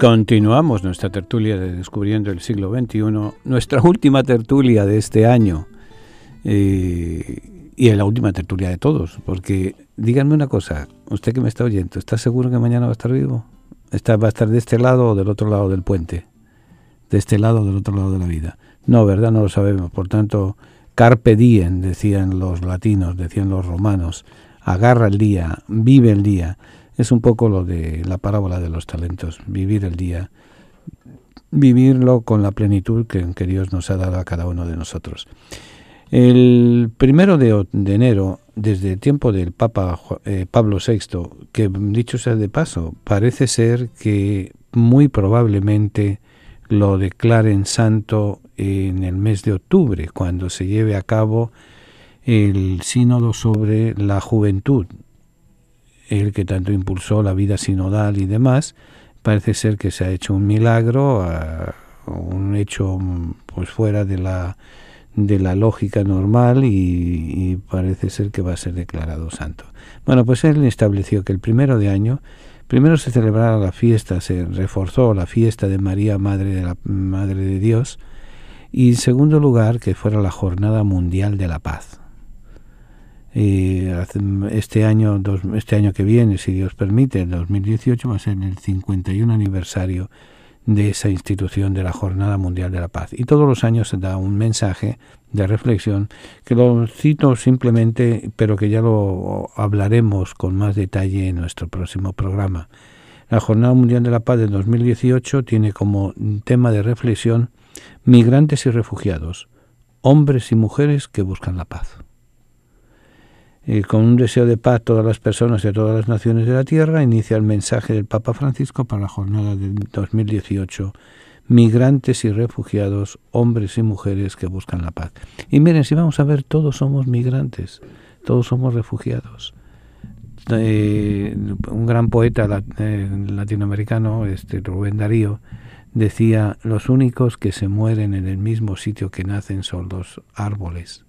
Continuamos nuestra tertulia de Descubriendo el Siglo XXI, nuestra última tertulia de este año y la última tertulia de todos, porque díganme una cosa, usted que me está oyendo, ¿está seguro que mañana va a estar vivo? ¿Va a estar de este lado o del otro lado del puente? ¿De este lado o del otro lado de la vida? No, ¿verdad? No lo sabemos. Por tanto, carpe diem, decían los latinos, decían los romanos, agarra el día, vive el día. Es un poco lo de la parábola de los talentos, vivir el día, vivirlo con la plenitud que Dios nos ha dado a cada uno de nosotros. El 1 de enero, desde el tiempo del Papa Pablo VI, que dicho sea de paso, parece ser que muy probablemente lo declaren santo en el mes de octubre, cuando se lleve a cabo el sínodo sobre la juventud, el que tanto impulsó la vida sinodal y demás. Parece ser que se ha hecho un milagro, un hecho pues fuera de la lógica normal y parece ser que va a ser declarado santo. Bueno, pues él estableció que el 1 de año, primero se celebrara la fiesta, se reforzó la fiesta de María, Madre de Dios, y en segundo lugar que fuera la Jornada Mundial de la Paz. Este año que viene, si Dios permite, el 2018, va a ser el 51 aniversario de esa institución de la Jornada Mundial de la Paz. Y todos los años se da un mensaje de reflexión, que lo cito simplemente, pero que ya lo hablaremos con más detalle en nuestro próximo programa. La Jornada Mundial de la Paz del 2018 tiene como tema de reflexión migrantes y refugiados, hombres y mujeres que buscan la paz. Con un deseo de paz, todas las personas de todas las naciones de la tierra, inicia el mensaje del Papa Francisco para la jornada del 2018, migrantes y refugiados, hombres y mujeres que buscan la paz. Y miren, si vamos a ver, todos somos migrantes, todos somos refugiados. Un gran poeta latinoamericano, Rubén Darío, decía: los únicos que se mueren en el mismo sitio que nacen son los árboles.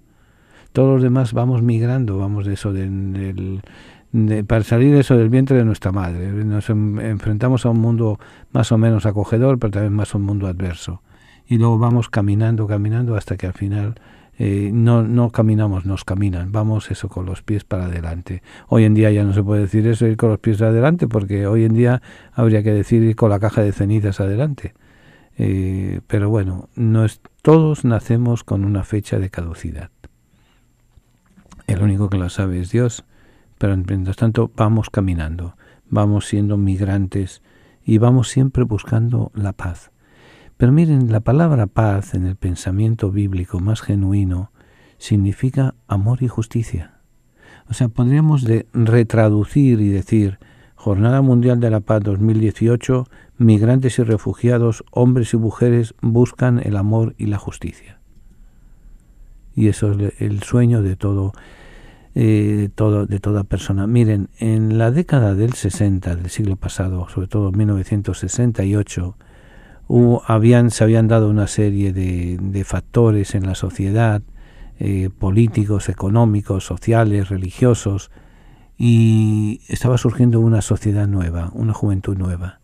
Todos los demás vamos migrando, vamos de eso para salir de eso del vientre de nuestra madre. Nos enfrentamos a un mundo más o menos acogedor, pero también más a un mundo adverso. Y luego vamos caminando hasta que al final no caminamos, nos caminan. Vamos eso con los pies para adelante. Hoy en día ya no se puede decir eso, ir con los pies adelante, porque hoy en día habría que decir ir con la caja de cenizas adelante. Pero bueno, todos nacemos con una fecha de caducidad. El único que lo sabe es Dios, pero mientras tanto vamos caminando, vamos siendo migrantes y vamos siempre buscando la paz. Pero miren, la palabra paz en el pensamiento bíblico más genuino significa amor y justicia. O sea, podríamos retraducir y decir: Jornada Mundial de la Paz 2018, migrantes y refugiados, hombres y mujeres buscan el amor y la justicia. Y eso es el sueño de toda persona. Miren, en la década del 60 del siglo pasado, sobre todo 1968, se habían dado una serie de factores en la sociedad, políticos, económicos, sociales, religiosos, y estaba surgiendo una sociedad nueva, una juventud nueva,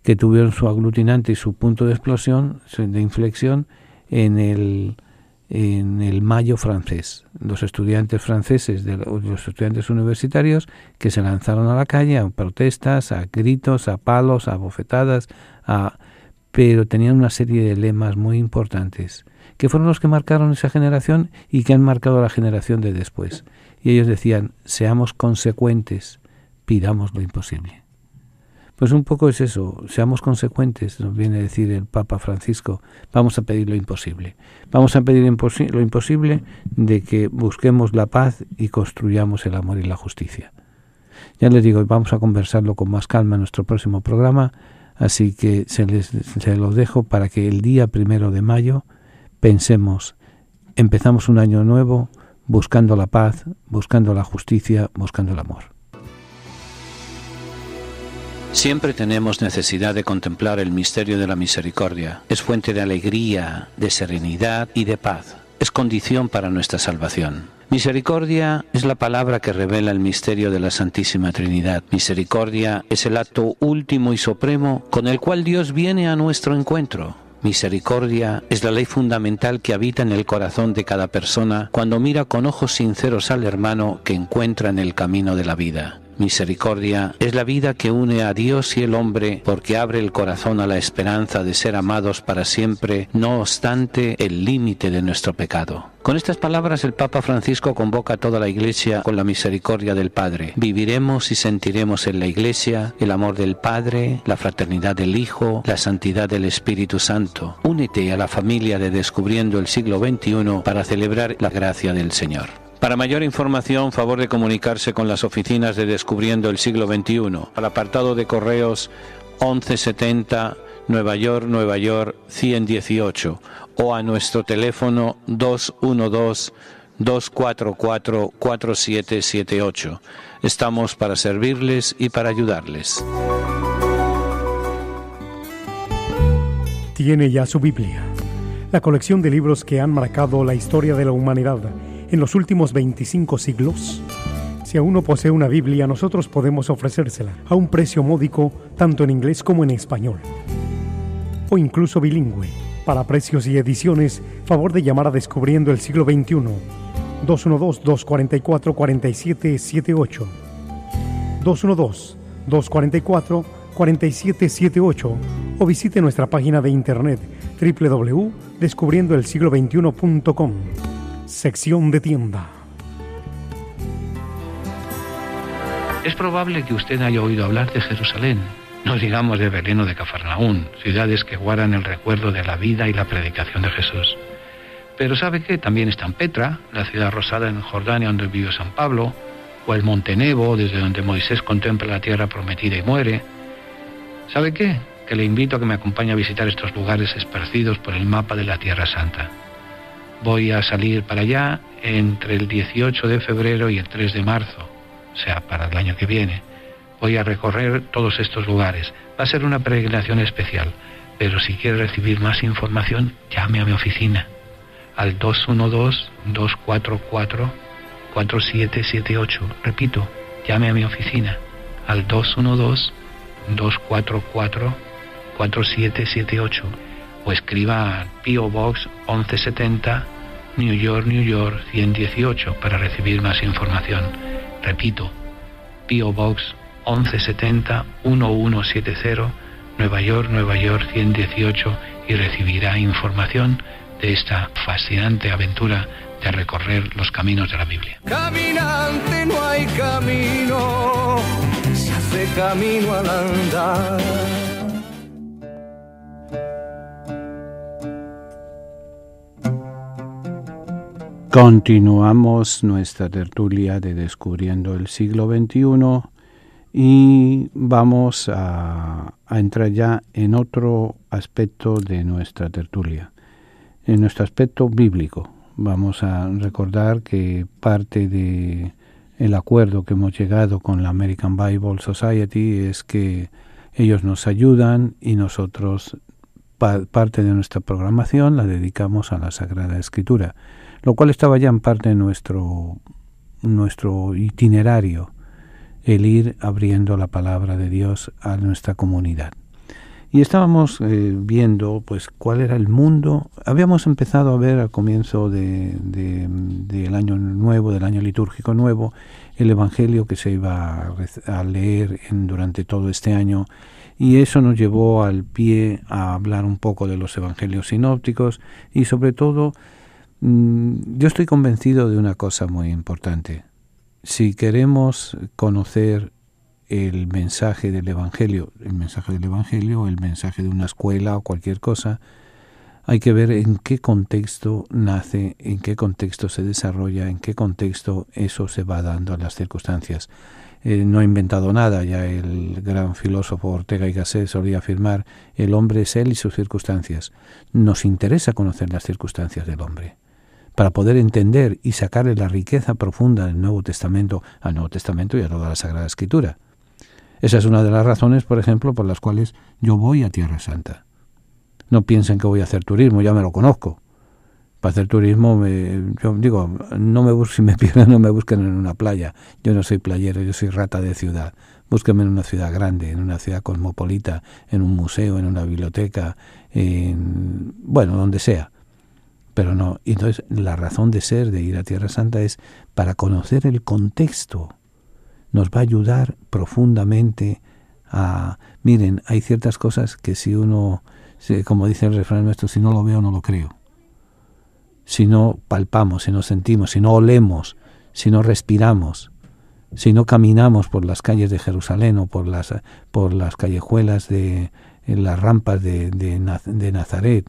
que tuvieron su aglutinante y su punto de explosión, de inflexión, en el Mayo francés. Los estudiantes franceses, los estudiantes universitarios, que se lanzaron a la calle a protestas, a gritos, a palos, a bofetadas, pero tenían una serie de lemas muy importantes, que fueron los que marcaron esa generación y que han marcado a la generación de después. Y ellos decían: seamos consecuentes, pidamos lo imposible. Pues un poco es eso, seamos consecuentes, nos viene a decir el Papa Francisco. Vamos a pedir lo imposible. Vamos a pedir lo imposible de que busquemos la paz y construyamos el amor y la justicia. Ya les digo, vamos a conversarlo con más calma en nuestro próximo programa, así que se los dejo para que el día 1 de mayo pensemos, empezamos un año nuevo buscando la paz, buscando la justicia, buscando el amor. Siempre tenemos necesidad de contemplar el misterio de la misericordia. Es fuente de alegría, de serenidad y de paz. Es condición para nuestra salvación. Misericordia es la palabra que revela el misterio de la Santísima Trinidad. Misericordia es el acto último y supremo con el cual Dios viene a nuestro encuentro. Misericordia es la ley fundamental que habita en el corazón de cada persona cuando mira con ojos sinceros al hermano que encuentra en el camino de la vida. Misericordia es la vida que une a Dios y el hombre porque abre el corazón a la esperanza de ser amados para siempre, no obstante el límite de nuestro pecado. Con estas palabras el Papa Francisco convoca a toda la Iglesia con la misericordia del Padre. Viviremos y sentiremos en la Iglesia el amor del Padre, la fraternidad del Hijo, la santidad del Espíritu Santo. Únete a la familia de Descubriendo el Siglo XXI para celebrar la gracia del Señor. Para mayor información, favor de comunicarse con las oficinas de Descubriendo el Siglo XXI, al apartado de correos 1170 Nueva York, 118, o a nuestro teléfono 212-244-4778. Estamos para servirles y para ayudarles. Tiene ya su Biblia, la colección de libros que han marcado la historia de la humanidad en los últimos 25 siglos. Si aún no posee una Biblia, nosotros podemos ofrecérsela a un precio módico, tanto en inglés como en español, o incluso bilingüe. Para precios y ediciones, favor de llamar a Descubriendo el Siglo XXI, 212-244-4778, 212-244-4778, o visite nuestra página de internet www.descubriendoelsiglo21.com, sección de tienda. Es probable que usted haya oído hablar de Jerusalén, no digamos de Belén o de Cafarnaún, ciudades que guardan el recuerdo de la vida y la predicación de Jesús. Pero ¿sabe qué? También están Petra, la ciudad rosada en Jordania donde vivió San Pablo, o el Monte Nebo, desde donde Moisés contempla la tierra prometida y muere. ¿Sabe qué? Que le invito a que me acompañe a visitar estos lugares esparcidos por el mapa de la Tierra Santa. Voy a salir para allá entre el 18 de febrero y el 3 de marzo, o sea, para el año que viene. Voy a recorrer todos estos lugares. Va a ser una peregrinación especial, pero si quiere recibir más información, llame a mi oficina al 212-244-4778. Repito, llame a mi oficina al 212-244-4778 o escriba a P.O. Box 1170, New York, 118 para recibir más información. Repito, P.O. Box 1170 1170, Nueva York, 118, y recibirá información de esta fascinante aventura de recorrer los caminos de la Biblia. Caminante no hay camino, se hace camino al andar. Continuamos nuestra tertulia de Descubriendo el Siglo XXI y vamos a entrar ya en otro aspecto de nuestra tertulia, en nuestro aspecto bíblico. Vamos a recordar que parte de el acuerdo que hemos llegado con la American Bible Society es que ellos nos ayudan y nosotros parte de nuestra programación la dedicamos a la Sagrada Escritura, lo cual estaba ya en parte de nuestro itinerario, el ir abriendo la palabra de Dios a nuestra comunidad. Y estábamos viendo pues cuál era el mundo. Habíamos empezado a ver al comienzo del año nuevo, del año litúrgico nuevo, el Evangelio que se iba a leer durante todo este año, y eso nos llevó al pie a hablar un poco de los Evangelios sinópticos y sobre todo yo estoy convencido de una cosa muy importante. Si queremos conocer el mensaje del Evangelio, el mensaje de una escuela o cualquier cosa, hay que ver en qué contexto nace, en qué contexto se desarrolla, en qué contexto eso se va dando a las circunstancias. No he inventado nada, ya el gran filósofo Ortega y Gasset solía afirmar: el hombre es él y sus circunstancias. Nos interesa conocer las circunstancias del hombre para poder entender y sacarle la riqueza profunda del Nuevo Testamento al Nuevo Testamento y a toda la Sagrada Escritura. Esa es una de las razones, por ejemplo, por las cuales yo voy a Tierra Santa. No piensen que voy a hacer turismo, ya me lo conozco. para hacer turismo, yo digo, si me pierden, no me busquen en una playa. Yo no soy playero, yo soy rata de ciudad. Búsquenme en una ciudad grande, en una ciudad cosmopolita, en un museo, en una biblioteca, donde sea. Pero no. Y entonces la razón de ser de ir a Tierra Santa es para conocer el contexto. Nos va a ayudar profundamente a... Miren, hay ciertas cosas que si uno, como dice el refrán nuestro, si no lo veo, no lo creo. Si no palpamos, si no sentimos, si no olemos, si no respiramos, si no caminamos por las calles de Jerusalén o por las callejuelas en las rampas de Nazaret,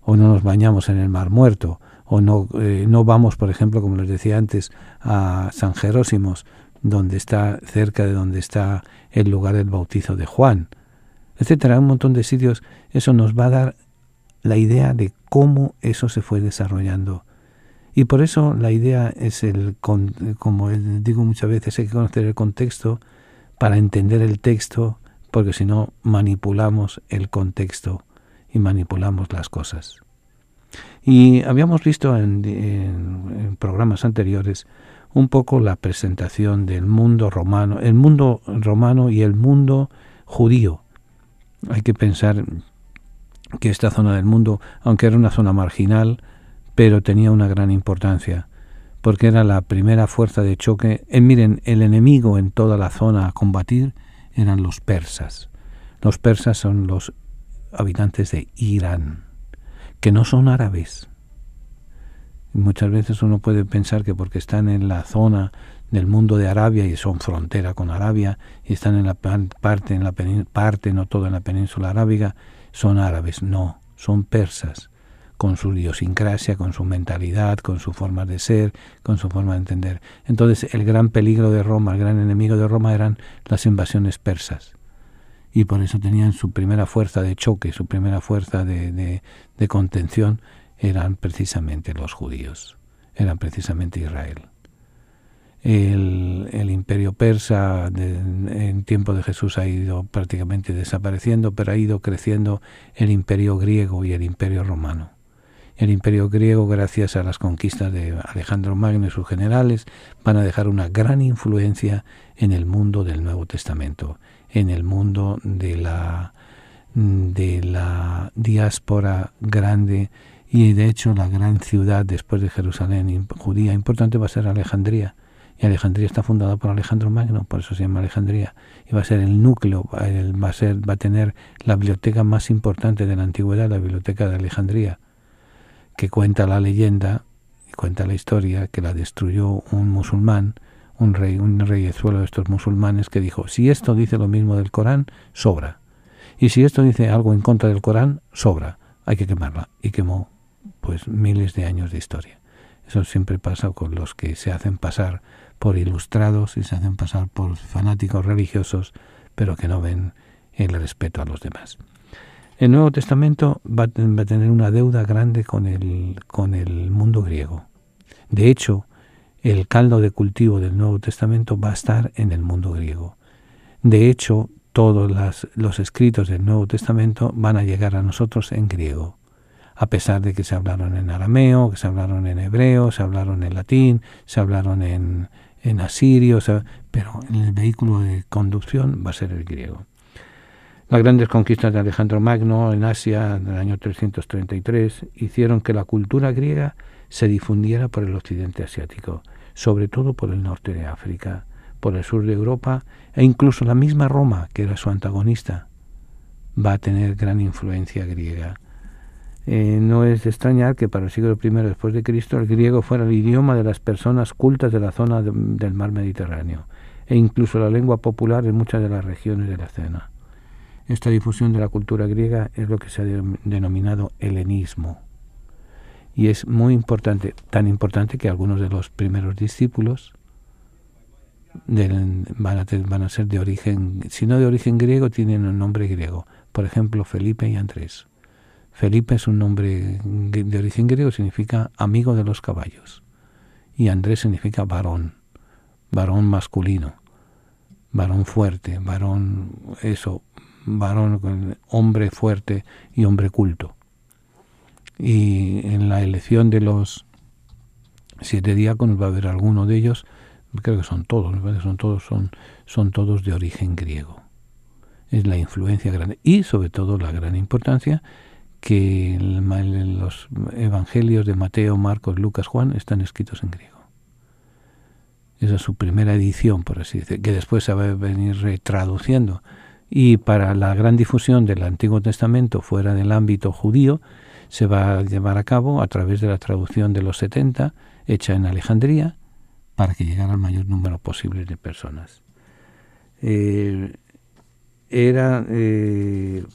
o no nos bañamos en el Mar Muerto, o no vamos, por ejemplo, como les decía antes, a San Jerósimos, donde está cerca de donde está el lugar del bautizo de Juan, etcétera, un montón de sitios. Eso nos va a dar la idea de cómo eso se fue desarrollando. Y por eso la idea es como digo muchas veces, hay que conocer el contexto para entender el texto, porque si no manipulamos el contexto y manipulamos las cosas. Y habíamos visto en programas anteriores un poco la presentación del mundo romano, el mundo romano y el mundo judío. Hay que pensar que esta zona del mundo, aunque era una zona marginal, pero tenía una gran importancia, porque era la primera fuerza de choque. Miren, el enemigo en toda la zona a combatir eran los persas. Los persas son los habitantes de Irán, que no son árabes. Muchas veces uno puede pensar que porque están en la zona del mundo de Arabia y son frontera con Arabia y están en la parte, no todo en la península arábiga, son árabes. No, son persas, con su idiosincrasia, con su mentalidad, con su forma de ser, con su forma de entender. Entonces el gran peligro de Roma, el gran enemigo de Roma eran las invasiones persas. Y por eso tenían su primera fuerza de choque, su primera fuerza de contención, eran precisamente los judíos, eran precisamente Israel. El imperio persa en tiempo de Jesús ha ido prácticamente desapareciendo, pero ha ido creciendo el imperio griego y el imperio romano. El imperio griego, gracias a las conquistas de Alejandro Magno y sus generales, van a dejar una gran influencia en el mundo del Nuevo Testamento, en el mundo de la diáspora grande. Y de hecho la gran ciudad después de Jerusalén judía importante va a ser Alejandría. Y Alejandría está fundada por Alejandro Magno, por eso se llama Alejandría. Y va a ser el núcleo, va a tener la biblioteca más importante de la antigüedad, la biblioteca de Alejandría, que cuenta la leyenda, cuenta la historia, que la destruyó un musulmán, un reyezuelo de estos musulmanes, que dijo, si esto dice lo mismo del Corán, sobra. Y si esto dice algo en contra del Corán, sobra. Hay que quemarla. Y quemó pues miles de años de historia. Eso siempre pasa con los que se hacen pasar por ilustrados y se hacen pasar por fanáticos religiosos, pero que no ven el respeto a los demás. El Nuevo Testamento va a tener una deuda grande con el mundo griego. De hecho, el caldo de cultivo del Nuevo Testamento va a estar en el mundo griego. De hecho, todos los escritos del Nuevo Testamento van a llegar a nosotros en griego, a pesar de que se hablaron en arameo, que se hablaron en hebreo, se hablaron en latín, se hablaron en asirio, pero el vehículo de conducción va a ser el griego. Las grandes conquistas de Alejandro Magno en Asia en el año 333 hicieron que la cultura griega se difundiera por el occidente asiático, sobre todo por el norte de África, por el sur de Europa, e incluso la misma Roma, que era su antagonista, va a tener gran influencia griega. No es de extrañar que para el siglo I después de Cristo el griego fuera el idioma de las personas cultas de la zona del mar Mediterráneo, e incluso la lengua popular en muchas de las regiones de la zona. Esta difusión de la cultura griega es lo que se ha denominado helenismo. Y es muy importante, tan importante que algunos de los primeros discípulos van a ser de origen, si no de origen griego, tienen un nombre griego. Por ejemplo, Felipe y Andrés. Felipe es un nombre de origen griego, significa amigo de los caballos. Y Andrés significa varón, varón masculino, varón fuerte, varón, hombre fuerte y hombre culto. Y en la elección de los 7 diáconos va a haber alguno de ellos, creo que son todos de origen griego. Es la influencia grande y sobre todo la gran importancia que los evangelios de Mateo, Marcos, Lucas, Juan están escritos en griego. Esa es su primera edición, por así decir, que después se va a venir retraduciendo. Y para la gran difusión del Antiguo Testamento fuera del ámbito judío, se va a llevar a cabo a través de la traducción de los 70, hecha en Alejandría, para que llegara al mayor número posible de personas. Era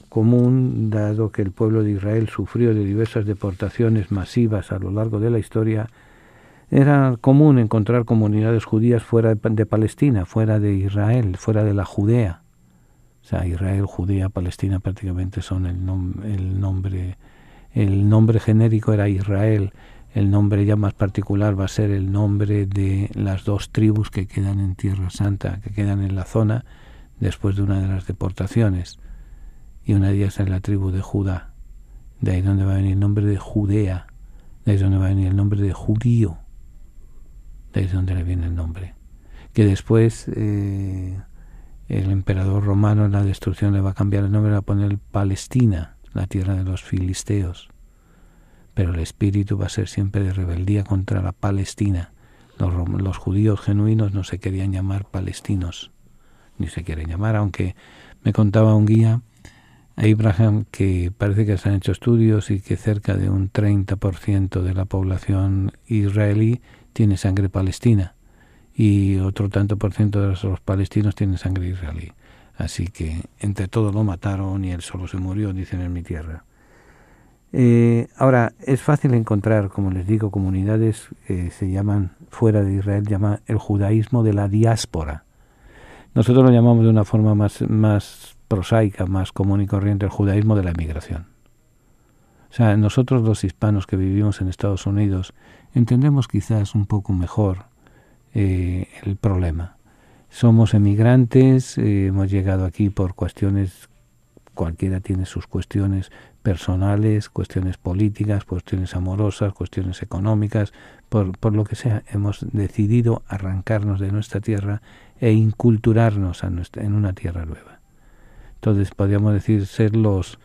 común, dado que el pueblo de Israel sufrió de diversas deportaciones masivas a lo largo de la historia, era común encontrar comunidades judías fuera de Palestina, fuera de Israel, fuera de la Judea. O sea, Israel, Judea, Palestina prácticamente son el nombre genérico era Israel. El nombre ya más particular va a ser el nombre de las 2 tribus que quedan en Tierra Santa, que quedan en la zona después de una de las deportaciones. Y una de ellas es la tribu de Judá. De ahí donde va a venir el nombre de Judea. De ahí donde va a venir el nombre de judío. De ahí es donde le viene el nombre. Que después el emperador romano en la destrucción le va a cambiar el nombre, le va a poner Palestina, la tierra de los filisteos. Pero el espíritu va a ser siempre de rebeldía contra la Palestina. Los judíos genuinos no se querían llamar palestinos, ni se quieren llamar, aunque me contaba un guía, Abraham, que parece que se han hecho estudios y que cerca de un 30% de la población israelí tiene sangre palestina y otro tanto por ciento de los palestinos tienen sangre israelí. Así que entre todos lo mataron y él solo se murió, dicen en mi tierra. Ahora, es fácil encontrar, como les digo, comunidades que se llaman, fuera de Israel, llama el judaísmo de la diáspora. Nosotros lo llamamos de una forma más prosaica, más común y corriente, el judaísmo de la emigración. O sea, nosotros los hispanos que vivimos en Estados Unidos entendemos quizás un poco mejor el problema. Somos emigrantes, hemos llegado aquí por cuestiones, cualquiera tiene sus cuestiones personales, cuestiones políticas, cuestiones amorosas, cuestiones económicas, por lo que sea, hemos decidido arrancarnos de nuestra tierra e inculturarnos en una tierra nueva. Entonces podríamos decir ser los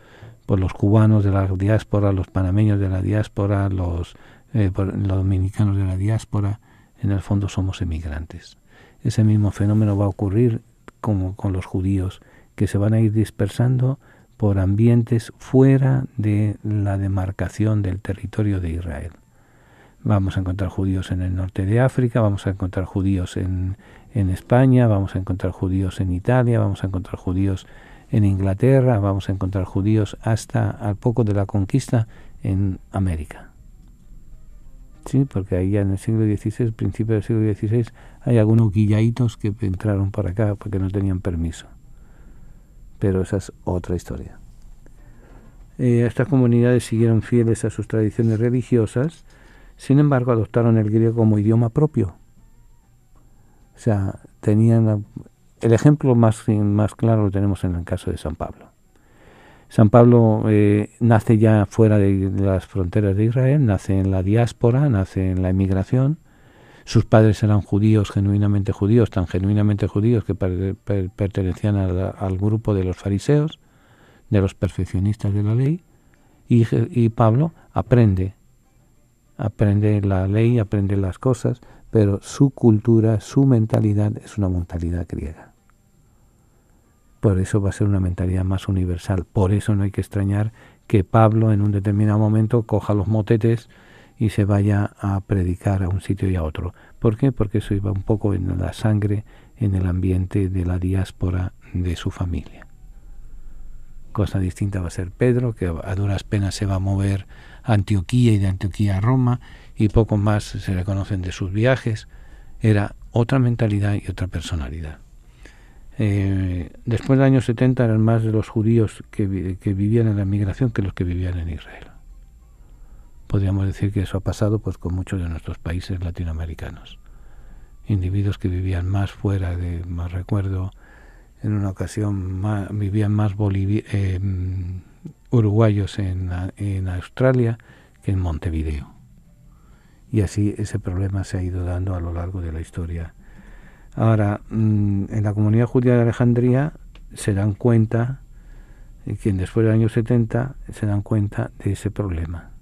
cubanos de la diáspora, los panameños de la diáspora, los dominicanos de la diáspora, en el fondo somos emigrantes. Ese mismo fenómeno va a ocurrir como con los judíos, que se van a ir dispersando por ambientes fuera de la demarcación del territorio de Israel. Vamos a encontrar judíos en el norte de África, vamos a encontrar judíos en España, vamos a encontrar judíos en Italia, vamos a encontrar judíos en Inglaterra, vamos a encontrar judíos hasta al poco de la conquista en América. Sí, porque ahí ya en el siglo XVI, principio del siglo XVI, hay algunos guillaitos que entraron por acá porque no tenían permiso. Pero esa es otra historia. Estas comunidades siguieron fieles a sus tradiciones religiosas, sin embargo adoptaron el griego como idioma propio. O sea, tenían el ejemplo más claro lo tenemos en el caso de San Pablo. San Pablo nace ya fuera de las fronteras de Israel, nace en la diáspora, nace en la emigración. Sus padres eran judíos, genuinamente judíos, tan genuinamente judíos que pertenecían al grupo de los fariseos, de los perfeccionistas de la ley, y Pablo aprende la ley, aprende las cosas, pero su cultura, su mentalidad es una mentalidad griega. Por eso va a ser una mentalidad más universal. Por eso no hay que extrañar que Pablo en un determinado momento coja los motetes y se vaya a predicar a un sitio y a otro. ¿Por qué? Porque eso iba un poco en la sangre, en el ambiente de la diáspora de su familia. Cosa distinta va a ser Pedro, que a duras penas se va a mover a Antioquía y de Antioquía a Roma, y poco más se le conocen de sus viajes. Era otra mentalidad y otra personalidad. Después del año 70 eran más de los judíos que vivían en la migración que los que vivían en Israel. Podríamos decir que eso ha pasado pues con muchos de nuestros países latinoamericanos. Individuos que vivían más fuera de, más recuerdo, en una ocasión vivían más uruguayos en Australia que en Montevideo. Y así ese problema se ha ido dando a lo largo de la historia. Ahora, en la comunidad judía de Alejandría se dan cuenta, que después del año 70 se dan cuenta de ese problema.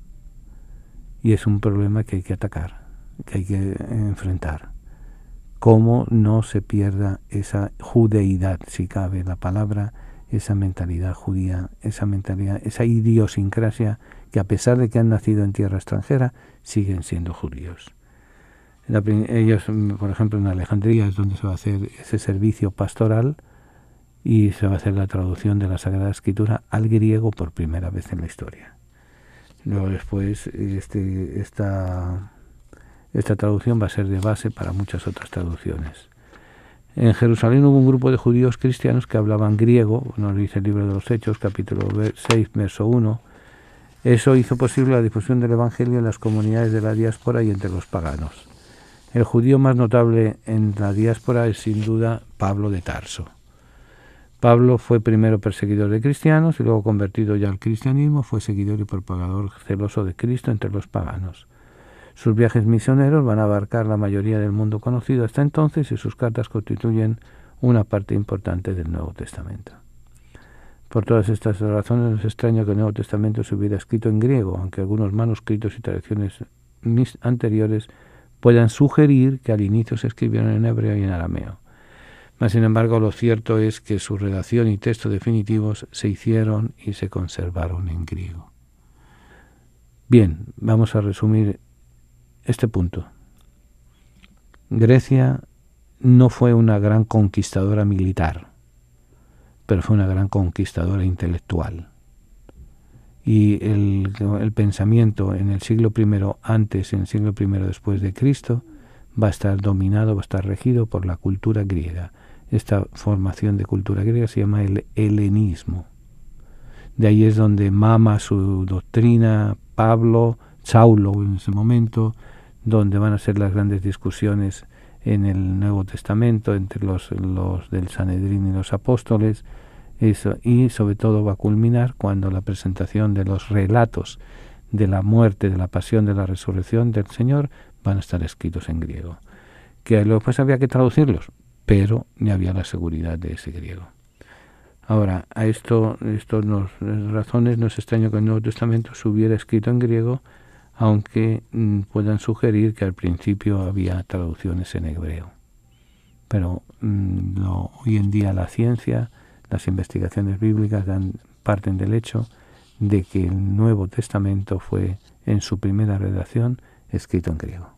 Y es un problema que hay que atacar, que hay que enfrentar. Cómo no se pierda esa judeidad, si cabe la palabra, esa mentalidad judía, esa mentalidad, esa idiosincrasia que a pesar de que han nacido en tierra extranjera, siguen siendo judíos. Ellos, por ejemplo, en Alejandría es donde se va a hacer ese servicio pastoral y se va a hacer la traducción de la Sagrada Escritura al griego por primera vez en la historia. Luego después esta traducción va a ser de base para muchas otras traducciones. En Jerusalén hubo un grupo de judíos cristianos que hablaban griego, nos dice el libro de los Hechos, capítulo 6, verso 1. Eso hizo posible la difusión del Evangelio en las comunidades de la diáspora y entre los paganos. El judío más notable en la diáspora es sin duda Pablo de Tarso. Pablo fue primero perseguidor de cristianos y luego convertido ya al cristianismo, fue seguidor y propagador celoso de Cristo entre los paganos. Sus viajes misioneros van a abarcar la mayoría del mundo conocido hasta entonces y sus cartas constituyen una parte importante del Nuevo Testamento. Por todas estas razones no es extraño que el Nuevo Testamento se hubiera escrito en griego, aunque algunos manuscritos y tradiciones anteriores puedan sugerir que al inicio se escribieron en hebreo y en arameo. Mas, sin embargo, lo cierto es que su redacción y texto definitivos se hicieron y se conservaron en griego. Bien, vamos a resumir este punto. Grecia no fue una gran conquistadora militar, pero fue una gran conquistadora intelectual. Y el pensamiento en el siglo I antes y en el siglo I después de Cristo va a estar dominado, va a estar regido por la cultura griega. Esta formación de cultura griega se llama el helenismo. De ahí es donde mama su doctrina Saulo en ese momento, donde van a ser las grandes discusiones en el Nuevo Testamento entre los del Sanedrín y los apóstoles. Eso, y sobre todo va a culminar cuando la presentación de los relatos de la muerte, de la pasión, de la resurrección del Señor van a estar escritos en griego. Que luego pues había que traducirlos, pero ni había la seguridad de ese griego. Ahora, a estas razones no es extraño que el Nuevo Testamento se hubiera escrito en griego, aunque puedan sugerir que al principio había traducciones en hebreo. Pero hoy en día la ciencia, las investigaciones bíblicas parten del hecho de que el Nuevo Testamento fue, en su primera redacción, escrito en griego.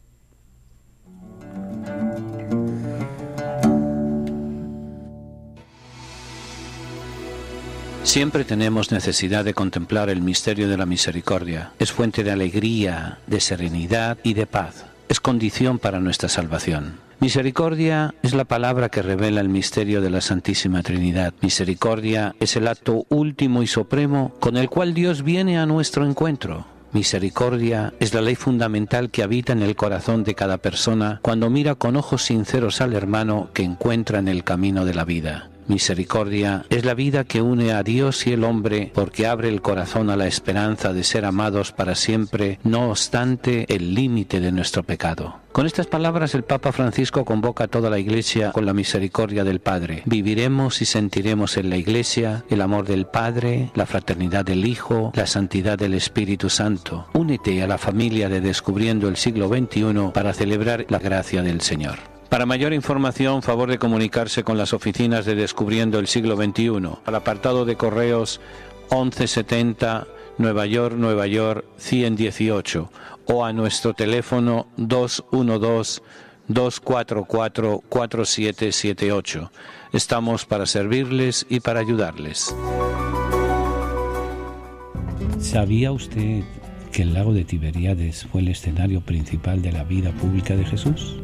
Siempre tenemos necesidad de contemplar el misterio de la misericordia. Es fuente de alegría, de serenidad y de paz. Es condición para nuestra salvación. Misericordia es la palabra que revela el misterio de la Santísima Trinidad. Misericordia es el acto último y supremo con el cual Dios viene a nuestro encuentro. Misericordia es la ley fundamental que habita en el corazón de cada persona cuando mira con ojos sinceros al hermano que encuentra en el camino de la vida. Misericordia es la vida que une a Dios y el hombre porque abre el corazón a la esperanza de ser amados para siempre, no obstante el límite de nuestro pecado. Con estas palabras el Papa Francisco convoca a toda la Iglesia con la misericordia del Padre. Viviremos y sentiremos en la Iglesia el amor del Padre, la fraternidad del Hijo, la santidad del Espíritu Santo. Únete a la familia de Descubriendo el Siglo XXI para celebrar la gracia del Señor. Para mayor información, favor de comunicarse con las oficinas de Descubriendo el Siglo XXI, al apartado de correos 1170 Nueva York 118 o a nuestro teléfono 212-244-4778. Estamos para servirles y para ayudarles. ¿Sabía usted que el lago de Tiberíades fue el escenario principal de la vida pública de Jesús?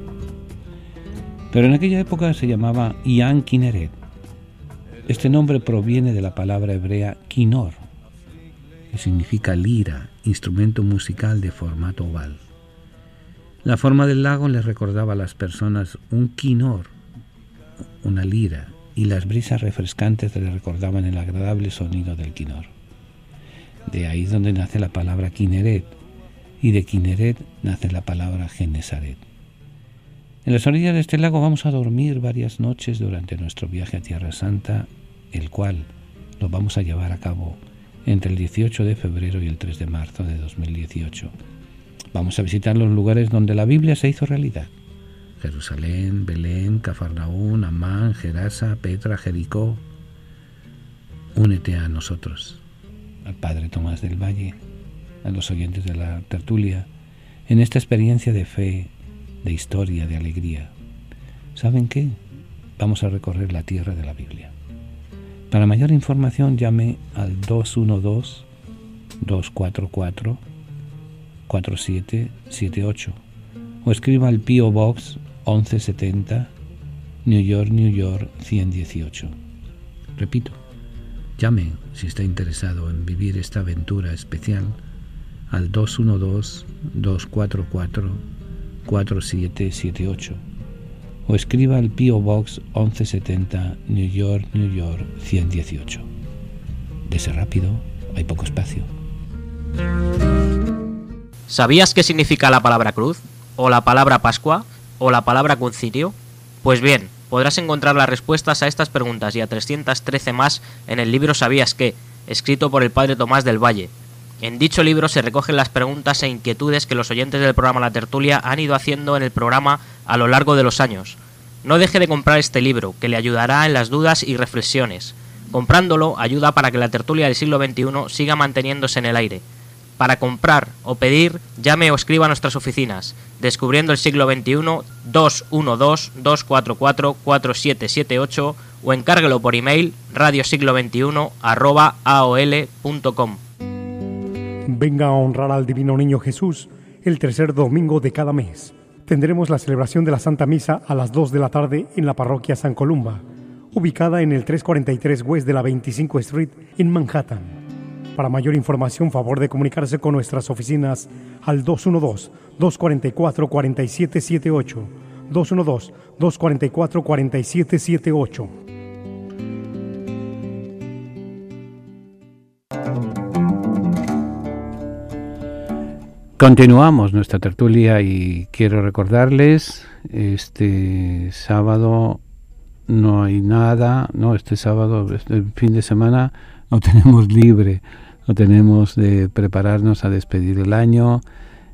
Pero en aquella época se llamaba Ian Kinneret. Este nombre proviene de la palabra hebrea kinor, que significa lira, instrumento musical de formato oval. La forma del lago les recordaba a las personas un kinor, una lira, y las brisas refrescantes les recordaban el agradable sonido del kinor. De ahí es donde nace la palabra Kinneret, y de Kineret nace la palabra Genesaret. En las orillas de este lago vamos a dormir varias noches durante nuestro viaje a Tierra Santa, el cual lo vamos a llevar a cabo entre el 18 de febrero y el 3 de marzo de 2018. Vamos a visitar los lugares donde la Biblia se hizo realidad: Jerusalén, Belén, Cafarnaún, Amán, Gerasa, Petra, Jericó. Únete a nosotros, al Padre Tomás del Valle, a los oyentes de la tertulia, en esta experiencia de fe, de historia, de alegría. ¿Saben qué? Vamos a recorrer la tierra de la Biblia. Para mayor información llame al 212-244-4778 o escriba al P.O. Box 1170, New York, New York 118. Repito, llame si está interesado en vivir esta aventura especial al 212-244-4778 o escriba al P.O. Box 1170, New York, New York 118. Dese rápido, hay poco espacio. ¿Sabías qué significa la palabra cruz? ¿O la palabra Pascua? ¿O la palabra concilio? Pues bien, podrás encontrar las respuestas a estas preguntas y a 313 más en el libro ¿Sabías qué?, escrito por el Padre Tomás del Valle. En dicho libro se recogen las preguntas e inquietudes que los oyentes del programa La Tertulia han ido haciendo en el programa a lo largo de los años. No deje de comprar este libro, que le ayudará en las dudas y reflexiones. Comprándolo ayuda para que la tertulia del siglo XXI siga manteniéndose en el aire. Para comprar o pedir, llame o escriba a nuestras oficinas. Descubriendo el siglo XXI, 212-244-4778 o encárguelo por email radiosiglo21@aol.com. Venga a honrar al Divino Niño Jesús el tercer domingo de cada mes. Tendremos la celebración de la Santa Misa a las 2 de la tarde en la parroquia San Columba, ubicada en el 343 West de la 25 Street en Manhattan. Para mayor información, favor de comunicarse con nuestras oficinas al 212-244-4778, 212-244-4778. Continuamos nuestra tertulia y quiero recordarles, este sábado no hay nada, este sábado, este fin de semana lo tenemos libre, lo tenemos de prepararnos a despedir el año.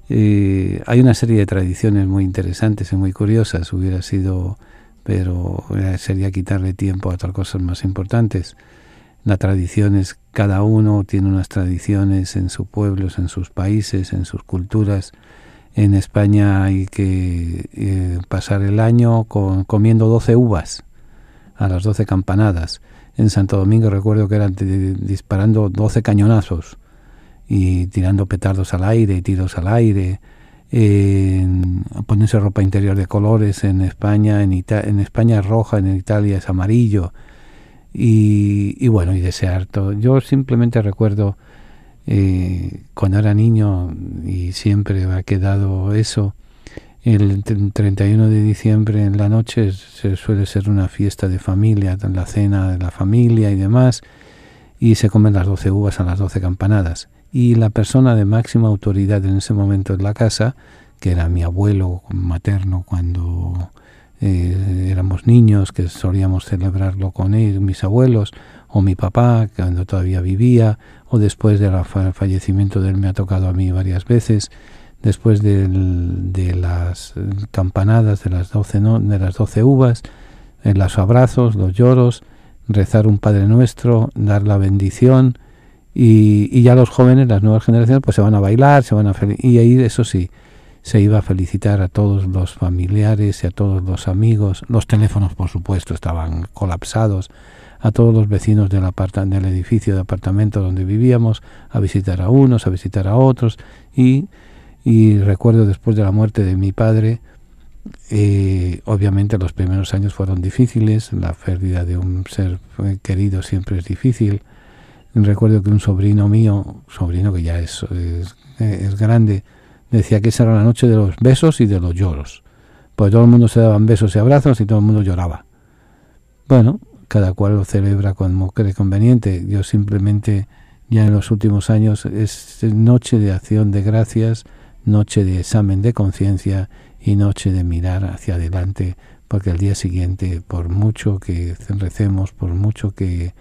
Hay una serie de tradiciones muy interesantes y muy curiosas, pero sería quitarle tiempo a otras cosas más importantes. La tradición es, cada uno tiene unas tradiciones en sus pueblos, en sus países, en sus culturas. En España hay que pasar el año comiendo 12 uvas a las 12 campanadas. En Santo Domingo recuerdo que eran disparando 12 cañonazos y tirando petardos al aire y tiros al aire. Ponerse ropa interior de colores en España. En España es roja, en Italia es amarillo. Y bueno, y desear todo. Yo simplemente recuerdo cuando era niño, y siempre me ha quedado eso, el 31 de diciembre en la noche suele ser una fiesta de familia, la cena de la familia y demás, y se comen las 12 uvas a las 12 campanadas. Y la persona de máxima autoridad en ese momento en la casa, que era mi abuelo materno cuando éramos niños, que solíamos celebrarlo con él, mis abuelos, o mi papá cuando todavía vivía, o después del fallecimiento de él me ha tocado a mí varias veces, después de las campanadas de las 12 uvas, los abrazos, los lloros, rezar un Padre Nuestro, dar la bendición, y ya los jóvenes, las nuevas generaciones, pues se van a bailar, y ahí, eso sí, se iba a felicitar a todos los familiares y a todos los amigos. Los teléfonos, por supuesto, estaban colapsados. A todos los vecinos del edificio de apartamento donde vivíamos, a visitar a unos, a visitar a otros. Y recuerdo, después de la muerte de mi padre, obviamente los primeros años fueron difíciles. La pérdida de un ser querido siempre es difícil. Recuerdo que un sobrino que ya es grande, decía que esa era la noche de los besos y de los lloros, porque todo el mundo se daban besos y abrazos y todo el mundo lloraba. Bueno, cada cual lo celebra como cree conveniente. Yo simplemente, ya en los últimos años, es noche de acción de gracias, noche de examen de conciencia y noche de mirar hacia adelante, porque al día siguiente, por mucho que recemos, por mucho que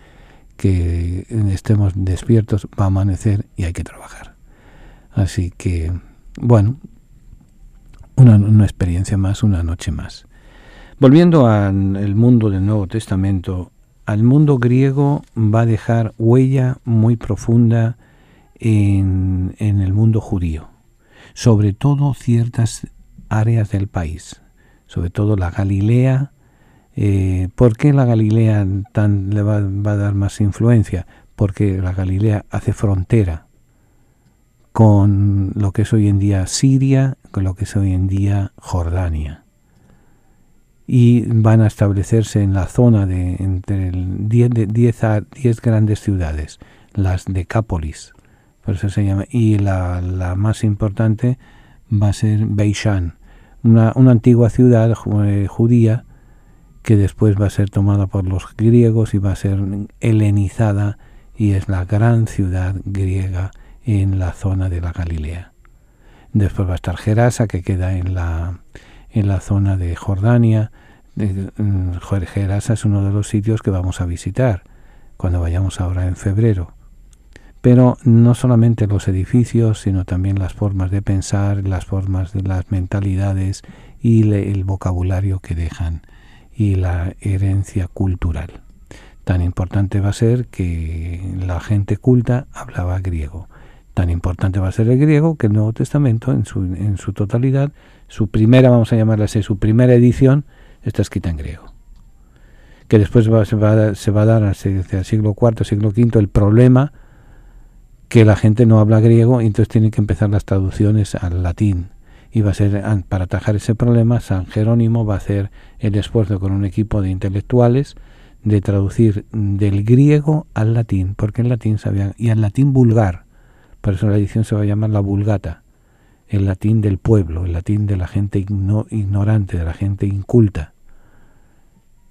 estemos despiertos, va a amanecer y hay que trabajar. Así que, bueno, una experiencia más, una noche más. Volviendo al mundo del Nuevo Testamento, al mundo griego va a dejar huella muy profunda en el mundo judío, sobre todo ciertas áreas del país, sobre todo la Galilea. ¿Por qué la Galilea le va a dar más influencia? Porque la Galilea hace frontera con lo que es hoy en día Siria, con lo que es hoy en día Jordania. Y van a establecerse en la zona de entre 10 grandes ciudades, las Decápolis, por eso se llama, y la más importante va a ser Beishan, una antigua ciudad judía que después va a ser tomada por los griegos y va a ser helenizada, y es la gran ciudad griega en la zona de la Galilea. Después va a estar Gerasa, que queda en la zona de Jordania. Gerasa es uno de los sitios que vamos a visitar cuando vayamos ahora en febrero. Pero no solamente los edificios, sino también las formas de pensar, las formas de las mentalidades y el vocabulario que dejan y la herencia cultural. Tan importante va a ser que la gente culta hablaba griego. Tan importante va a ser el griego que el Nuevo Testamento en su totalidad, su primera, vamos a llamarla así, su primera edición, está escrita en griego. Que después se va a dar hacia el siglo IV, siglo V el problema que la gente no habla griego y entonces tienen que empezar las traducciones al latín. Y va a ser, para atajar ese problema, San Jerónimo va a hacer el esfuerzo con un equipo de intelectuales de traducir del griego al latín, porque el latín sabían, y al latín vulgar, por eso la edición se va a llamar la Vulgata, el latín del pueblo, el latín de la gente ignorante, de la gente inculta,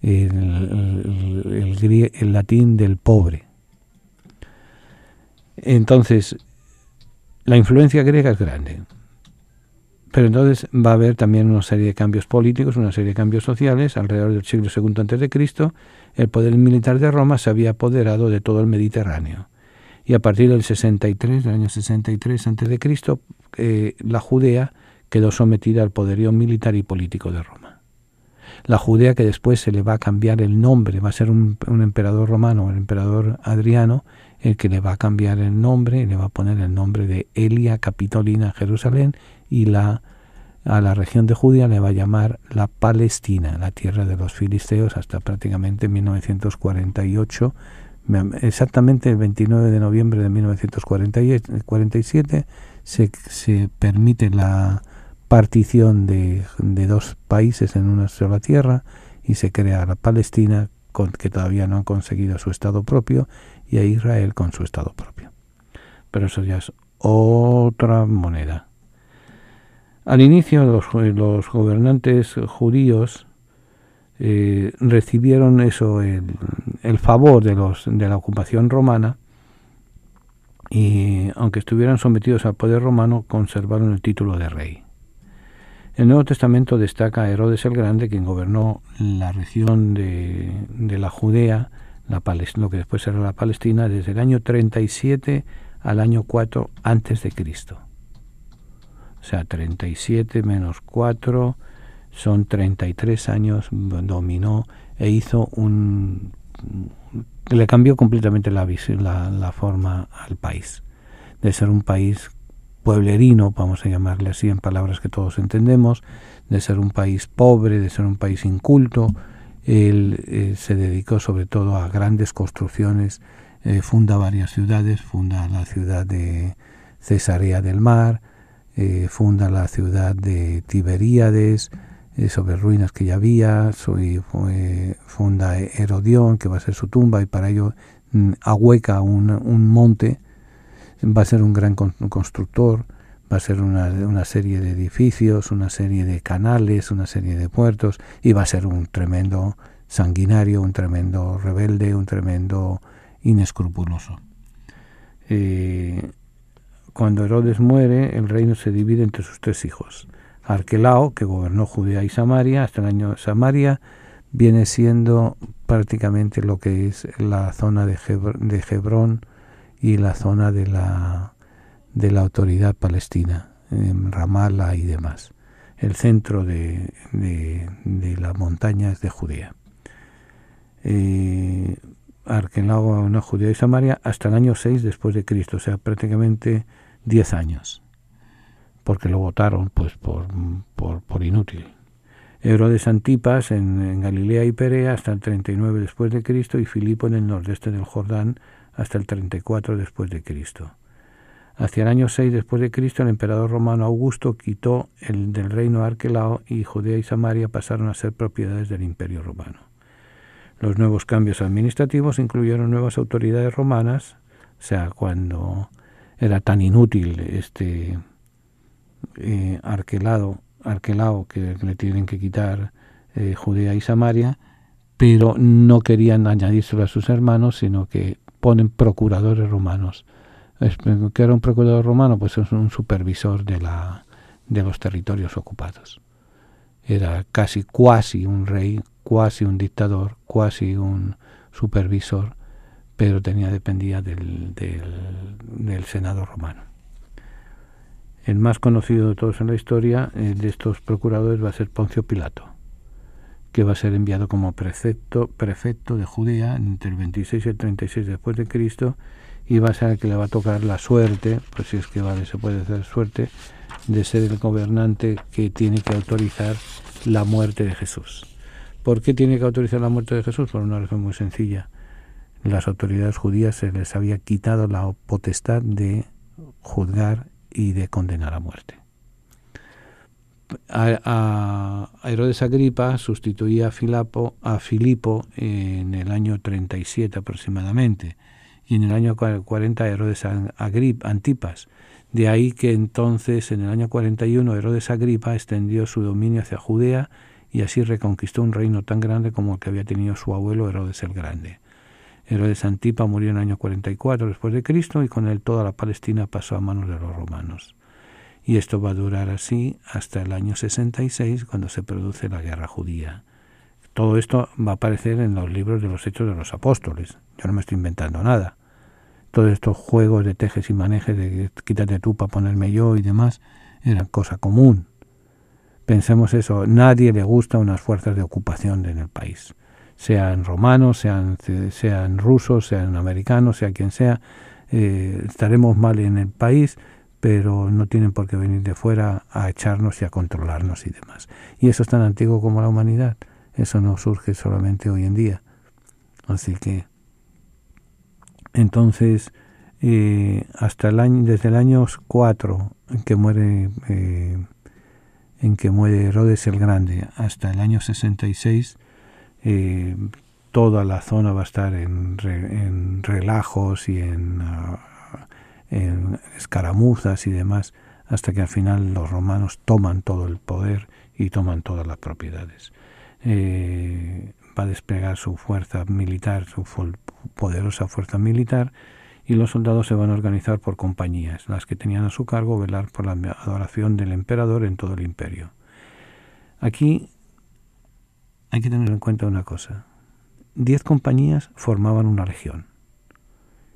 el latín del pobre. Entonces, la influencia griega es grande, pero entonces va a haber también una serie de cambios políticos, una serie de cambios sociales. Alrededor del siglo II a.C., el poder militar de Roma se había apoderado de todo el Mediterráneo. Y a partir del año 63 a.C., la Judea quedó sometida al poderío militar y político de Roma. La Judea, que después se le va a cambiar el nombre, va a ser un emperador romano, el emperador Adriano, el que le va a cambiar el nombre, y le va a poner el nombre de Elia Capitolina Jerusalén, y a la región de Judea le va a llamar la Palestina, la tierra de los filisteos, hasta prácticamente 1948. Exactamente el 29 de noviembre de 1947 se permite la partición de dos países en una sola tierra y se crea la Palestina, que todavía no han conseguido su Estado propio, y a Israel con su Estado propio. Pero eso ya es otra moneda. Al inicio los gobernantes judíos recibieron el favor de la ocupación romana, y aunque estuvieran sometidos al poder romano, conservaron el título de rey. El Nuevo Testamento destaca a Herodes el Grande, quien gobernó la región de la Judea, lo que después será la Palestina, desde el año 37 al año 4 antes de Cristo. O sea, 37 menos 4 son 33 años, dominó e hizo le cambió completamente la forma al país. De ser un país pueblerino, vamos a llamarle así en palabras que todos entendemos, de ser un país pobre, de ser un país inculto. Él se dedicó sobre todo a grandes construcciones, funda varias ciudades, funda la ciudad de Cesarea del Mar, funda la ciudad de Tiberíades, sobre ruinas que ya había, funda Herodión, que va a ser su tumba, y para ello ahueca un monte. Va a ser un gran constructor, va a ser una serie de edificios, una serie de canales, una serie de puertos, y va a ser un tremendo sanguinario, un tremendo rebelde, un tremendo inescrupuloso. cuando Herodes muere, el reino se divide entre sus 3 hijos. Arquelao, que gobernó Judea y Samaria, hasta el año Samaria, viene siendo prácticamente lo que es la zona de Hebrón y la zona de la autoridad palestina, en Ramallah y demás, el centro de las montañas de Judea. Arquelao gobernó Judea y Samaria hasta el año 6 después de Cristo, o sea, prácticamente 10 años, porque lo votaron pues por inútil. Herodes Antipas en Galilea y Perea hasta el 39 después de Cristo y Filipo en el nordeste del Jordán hasta el 34 después de Cristo. Hacia el año 6 después de Cristo, el emperador romano Augusto quitó el del reino de Arquelao y Judea y Samaria pasaron a ser propiedades del Imperio Romano. Los nuevos cambios administrativos incluyeron nuevas autoridades romanas, o sea, cuando era tan inútil Arquelao que le tienen que quitar Judea y Samaria, pero no querían añadírselo a sus hermanos, sino que ponen procuradores romanos. ¿Qué era un procurador romano? Pues es un supervisor de los territorios ocupados. Era cuasi un rey, cuasi un dictador, cuasi un supervisor, pero dependía del Senado romano. El más conocido de todos en la historia de estos procuradores va a ser Poncio Pilato, que va a ser enviado como prefecto de Judea entre el 26 y el 36 después de Cristo, y va a ser el que le va a tocar la suerte, pues si es que se puede hacer suerte, de ser el gobernante que tiene que autorizar la muerte de Jesús. ¿Por qué tiene que autorizar la muerte de Jesús? Por una razón muy sencilla. Las autoridades judías se les había quitado la potestad de juzgar y de condenar a muerte. A Herodes Agripa sustituía a Filipo en el año 37 aproximadamente, y en el año 40 Herodes Antipas. De ahí que entonces en el año 41 Herodes Agripa extendió su dominio hacia Judea y así reconquistó un reino tan grande como el que había tenido su abuelo Herodes el Grande. Herodes Antipa murió en el año 44 después de Cristo y con él toda la Palestina pasó a manos de los romanos. Y esto va a durar así hasta el año 66, cuando se produce la guerra judía. Todo esto va a aparecer en los libros de los Hechos de los Apóstoles. Yo no me estoy inventando nada. Todos estos juegos de tejes y manejes, de quítate tú para ponerme yo y demás, eran cosa común. Pensemos eso, nadie le gusta unas fuerzas de ocupación en el país. Sean romanos, sean rusos, sean americanos, sea quien sea, estaremos mal en el país, pero no tienen por qué venir de fuera a echarnos y a controlarnos y demás. Y eso es tan antiguo como la humanidad. Eso no surge solamente hoy en día. Así que, entonces, desde el año 4 en que muere Herodes el Grande hasta el año 66, toda la zona va a estar en relajos y en escaramuzas y demás, hasta que al final los romanos toman todo el poder y toman todas las propiedades. Va a desplegar su fuerza militar, su poderosa fuerza militar, y los soldados se van a organizar por compañías, las que tenían a su cargo velar por la adoración del emperador en todo el imperio. Aquí hay que tener en cuenta una cosa. 10 compañías formaban una legión,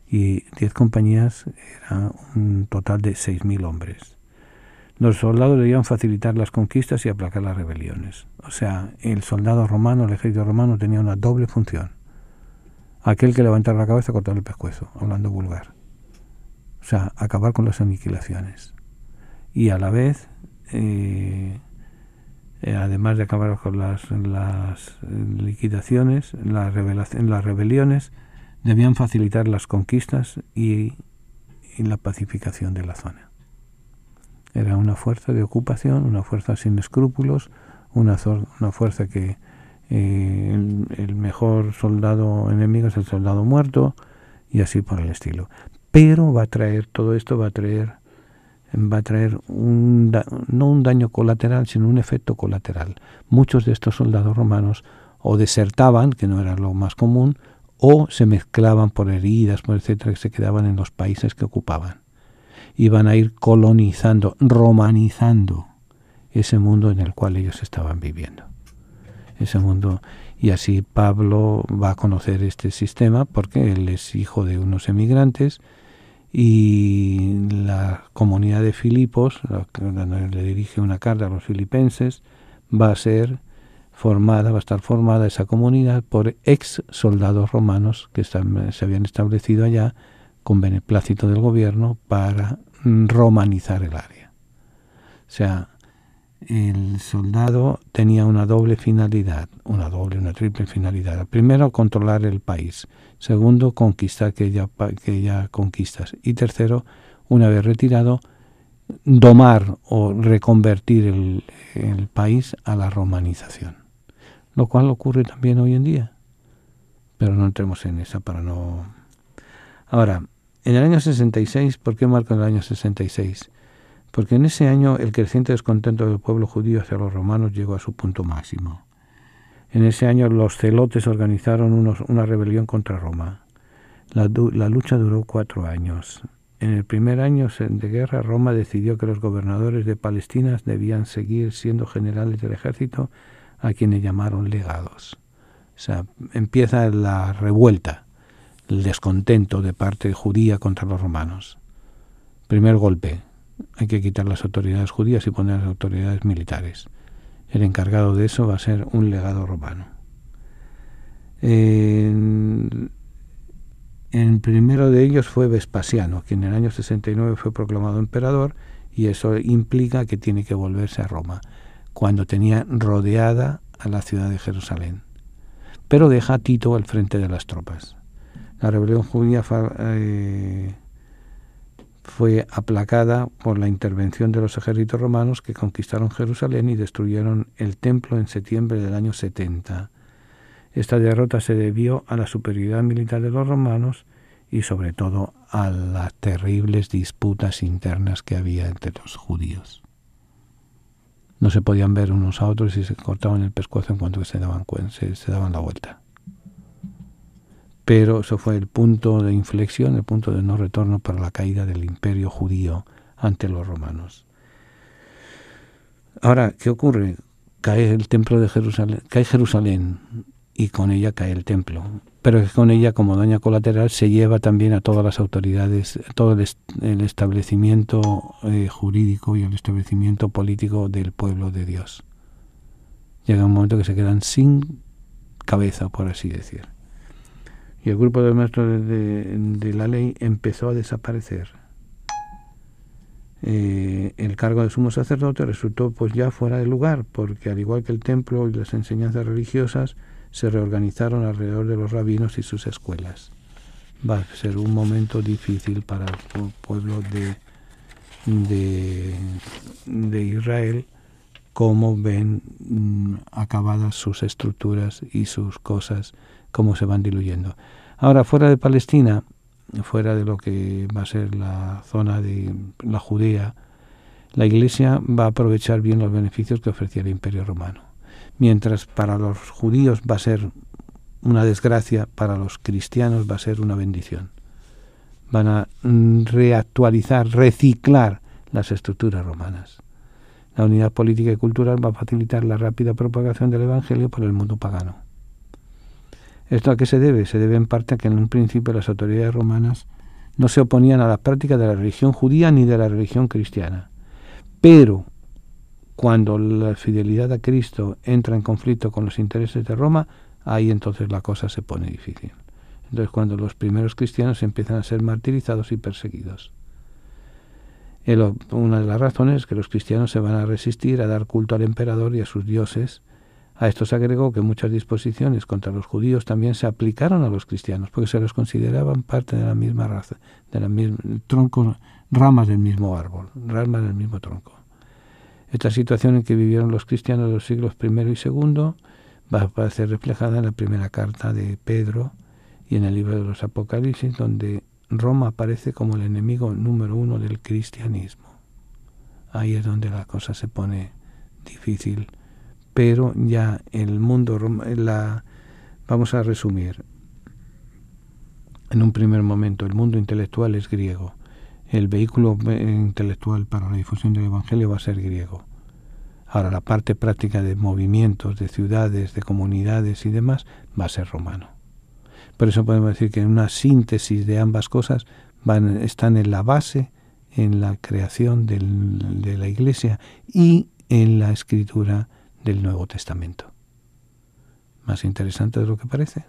y 10 compañías era un total de 6.000 hombres. Los soldados debían facilitar las conquistas y aplacar las rebeliones. O sea, el soldado romano, el ejército romano, tenía una doble función. Aquel que levantara la cabeza, cortar el pescuezo, hablando vulgar. O sea, acabar con las aniquilaciones. Y a la vez, además de acabar con las liquidaciones, las rebeliones, debían facilitar las conquistas y la pacificación de la zona. Era una fuerza de ocupación, una fuerza sin escrúpulos, una fuerza que el mejor soldado enemigo es el soldado muerto, y así por el estilo. Pero va a traer todo esto, va a traer no un daño colateral, sino un efecto colateral. Muchos de estos soldados romanos o desertaban, que no era lo más común, o se mezclaban por heridas, por etcétera, que se quedaban en los países que ocupaban. y van a ir colonizando, romanizando ese mundo en el cual ellos estaban viviendo. Ese mundo, y así Pablo va a conocer este sistema porque él es hijo de unos emigrantes, y la comunidad de Filipos, le dirige una carta a los filipenses, va a estar formada esa comunidad por ex soldados romanos que se habían establecido allá con beneplácito del gobierno para romanizar el área. O sea, el soldado tenía una triple finalidad. Primero, controlar el país. Segundo, conquistar que ya conquistas. Y tercero, una vez retirado, domar o reconvertir el país a la romanización. Lo cual ocurre también hoy en día. Pero no entremos en esa para no... Ahora, en el año 66, ¿por qué marco el año 66? Porque en ese año el creciente descontento del pueblo judío hacia los romanos llegó a su punto máximo. En ese año los celotes organizaron una rebelión contra Roma. La lucha duró 4 años. En el primer año de guerra, Roma decidió que los gobernadores de Palestina debían seguir siendo generales del ejército, a quienes llamaron legados. O sea, empieza la revuelta, el descontento de parte judía contra los romanos. Primer golpe. Hay que quitar las autoridades judías y poner las autoridades militares. El encargado de eso va a ser un legado romano. El primero de ellos fue Vespasiano, quien en el año 69 fue proclamado emperador, y eso implica que tiene que volverse a Roma, cuando tenía rodeada a la ciudad de Jerusalén. Pero deja a Tito al frente de las tropas. La rebelión judía fue aplacada por la intervención de los ejércitos romanos que conquistaron Jerusalén y destruyeron el templo en septiembre del año 70. Esta derrota se debió a la superioridad militar de los romanos y sobre todo a las terribles disputas internas que había entre los judíos. No se podían ver unos a otros y se cortaban el pescuezo en cuanto se daban la vuelta. Pero eso fue el punto de inflexión, el punto de no retorno para la caída del imperio judío ante los romanos. Ahora, ¿qué ocurre? Cae el templo de Jerusalén, cae Jerusalén y con ella cae el templo. Pero con ella, como daño colateral, se lleva también a todas las autoridades, todo el establecimiento jurídico y el establecimiento político del pueblo de Dios. Llega un momento que se quedan sin cabeza, por así decir. Y el grupo de maestros de la ley empezó a desaparecer. El cargo de sumo sacerdote resultó pues ya fuera de lugar, porque al igual que el templo y las enseñanzas religiosas, se reorganizaron alrededor de los rabinos y sus escuelas. Va a ser un momento difícil para el pueblo de Israel, cómo ven acabadas sus estructuras y sus cosas, cómo se van diluyendo. Ahora, fuera de Palestina, fuera de lo que va a ser la zona de la Judea, la Iglesia va a aprovechar bien los beneficios que ofrecía el Imperio Romano. Mientras para los judíos va a ser una desgracia, para los cristianos va a ser una bendición. Van a reactualizar, reciclar las estructuras romanas. La unidad política y cultural va a facilitar la rápida propagación del Evangelio por el mundo pagano. ¿Esto a qué se debe? Se debe en parte a que en un principio las autoridades romanas no se oponían a la práctica de la religión judía ni de la religión cristiana. Pero cuando la fidelidad a Cristo entra en conflicto con los intereses de Roma, ahí entonces la cosa se pone difícil. Entonces cuando los primeros cristianos empiezan a ser martirizados y perseguidos. Una de las razones es que los cristianos se van a resistir a dar culto al emperador y a sus dioses. A esto se agregó que muchas disposiciones contra los judíos también se aplicaron a los cristianos, porque se los consideraban parte de la misma raza, de la misma tronco, ramas del mismo árbol, ramas del mismo tronco. Esta situación en que vivieron los cristianos de los siglos I y II va a aparecer reflejada en la primera carta de Pedro y en el libro de los Apocalipsis, donde Roma aparece como el enemigo número 1 del cristianismo. Ahí es donde la cosa se pone difícil. Pero ya el mundo, vamos a resumir. En un primer momento, el mundo intelectual es griego. el vehículo intelectual para la difusión del Evangelio va a ser griego. Ahora, la parte práctica de movimientos, de ciudades, de comunidades y demás, va a ser romano. Por eso podemos decir que en una síntesis de ambas cosas están en la base, en la creación de la Iglesia y en la escritura del Nuevo Testamento. Más interesante de lo que parece.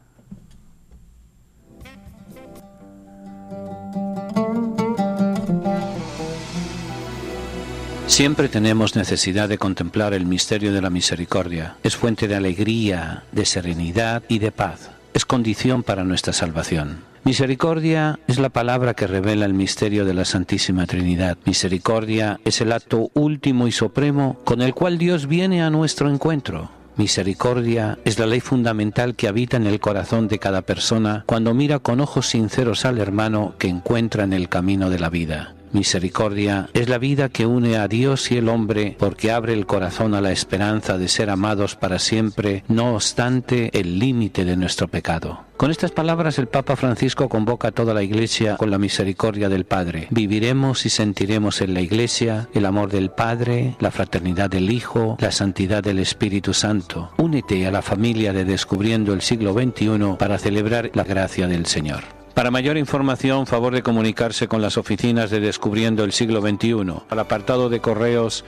Siempre tenemos necesidad de contemplar el misterio de la misericordia. Es fuente de alegría, de serenidad y de paz. Es condición para nuestra salvación. Misericordia es la palabra que revela el misterio de la Santísima Trinidad. Misericordia es el acto último y supremo con el cual Dios viene a nuestro encuentro. Misericordia es la ley fundamental que habita en el corazón de cada persona cuando mira con ojos sinceros al hermano que encuentra en el camino de la vida. Misericordia es la vida que une a Dios y el hombre porque abre el corazón a la esperanza de ser amados para siempre, no obstante el límite de nuestro pecado. Con estas palabras el Papa Francisco convoca a toda la Iglesia con la misericordia del Padre. Viviremos y sentiremos en la Iglesia el amor del Padre, la fraternidad del Hijo, la santidad del Espíritu Santo. Únete a la familia de Descubriendo el siglo XXI para celebrar la gracia del Señor. Para mayor información, favor de comunicarse con las oficinas de Descubriendo el siglo XXI, al apartado de correos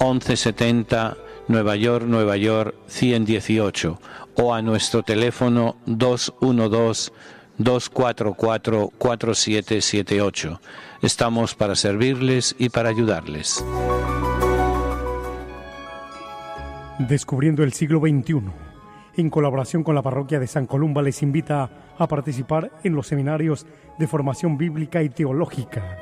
1170 Nueva York 118 o a nuestro teléfono 212-244-4778. Estamos para servirles y para ayudarles. Descubriendo el siglo XXI, en colaboración con la parroquia de San Columba, les invita a participar en los seminarios de formación bíblica y teológica.